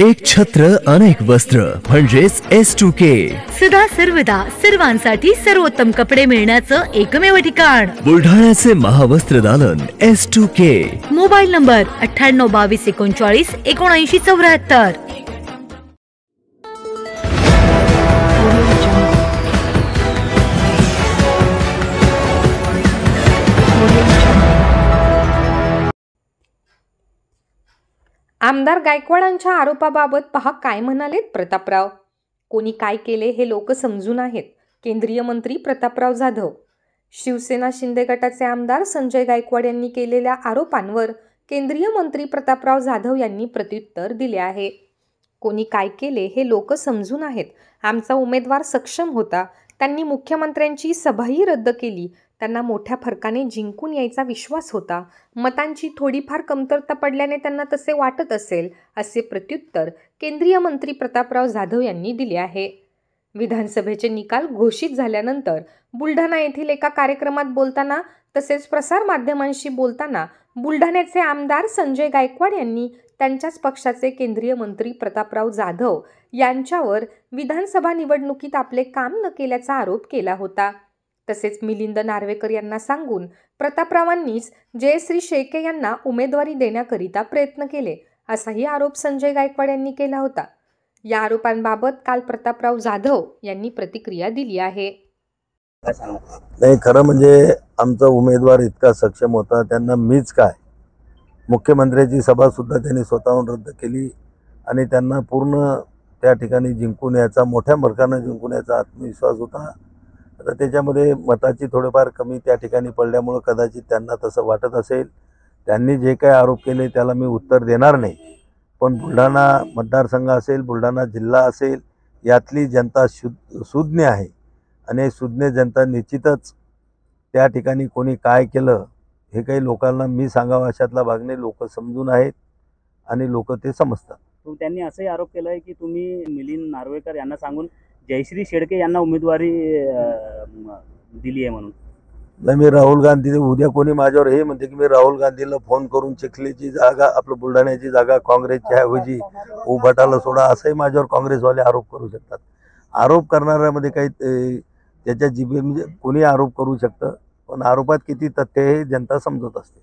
एक छत्र अनेक वस्त्र म्हणजेच S2K। सदा सर्वदा सर्वांसाठी सर्वोत्तम कपडे मिळण्याचं एकमेव ठिकाण बुलढाण्याचे महावस्त्र दालन S2K। Mobile number 9822397974। आमदार गायकवाडांच्या आरोपाबाबत पहा काय म्हणालेत प्रतापराव। कोणी काय केले हे लोक समजून आहेत। केंद्रीय मंत्री प्रतापराव जाधव। शिवसेना शिंदे गटाचे आमदार संजय गायकवाड यांनी केलेल्या आरोपांवर केंद्रीय मंत्री प्रतापराव जाधव यांनी प्रत्युत्तर दिले आहे। कोणी काय केले हे लोक समजून आहेत। आमचा उमेदवार सक्षम होता, त्यांनी मुख्यमंत्र्यांची सभाही रद्द केली, त्यांना मोठ्या फरकाने जिंकून यायचा विश्वास होता, मतांची थोडीफार कमतरता पडल्याने त्यांना तसे वाटत असेल, असे प्रत्युत्तर केंद्रीय मंत्री प्रतापराव जाधव यांनी दिले आहे। विधानसभेचे निकाल घोषित झाल्यानंतर बुलढाणा येथील एका कार्यक्रमात बोलताना तसेच प्रसार माध्यमांशी बोलताना बुलढाण्याचे आमदार संजय गायकवाड यांनी त्यांच्याच पक्षाचे केंद्रीय मंत्री प्रतापराव जाधव यांच्यावर विधानसभा निवडणुकीत आपले काम न केल्याचा आरोप केला होता। तसेच मिलिंद नार्वेकर यांना सांगून प्रतापरावांनीच जयश्री शेळके यांना उमेदवारी देण्याकरिता प्रयत्न केले, असाही आरोप संजय गायकवाड यांनी केला होता। या आरोपांबाबत काल प्रतापराव जाधव यांनी प्रतिक्रिया दिली आहे। नाही, खरं म्हणजे आमचा उमेदवार इतका सक्षम होता, त्यांना मीच काय, मुख्यमंत्र्यांची सभा सुद्धा त्यांनी स्वतःहून रद्द केली आणि त्यांना पूर्ण त्या ठिकाणी जिंकून याचा, मोठ्या फरकाने जिंकून याचा आत्मविश्वास होता। आता त्याच्यामध्ये मताची थोडेफार कमी त्या ठिकाणी पडल्यामुळे कदाचित त्यांना तसं वाटत असेल। त्यांनी जे काही आरोप केले त्याला मी उत्तर देणार नाही, पण बुलढाणा मतदारसंघ असेल, बुलढाणा जिल्हा असेल, यातली जनता सुज्ञ आहे आणि सुज्ञ जनता निश्चितच त्या ठिकाणी कोणी काय केलं हे काही लोकांना मी सांगावं अशातला भाग नाही। लोक समजून आहेत आणि लोक ते समजतात। त्यांनी असाही आरोप केला आहे की तुम्ही मिलिंद नार्वेकर यांना सांगून जयश्री शेळके यांना उमेदवारी दिली आहे म्हणून। नाही, मी राहुल गांधी, उद्या कोणी माझ्यावर हे म्हणते की मी राहुल गांधीला फोन करून चिखलीची जागा, आपलं बुलढाण्याची जागा काँग्रेसच्या ऐवजी उभाटाला सोडा, असंही माझ्यावर काँग्रेसवाले आरोप करू शकतात। आरोप करणाऱ्यामध्ये काही त्याच्या जिभे म्हणजे कोणी आरोप करू शकतं, पण आरोपात किती तथ्य हे जनता समजत असते।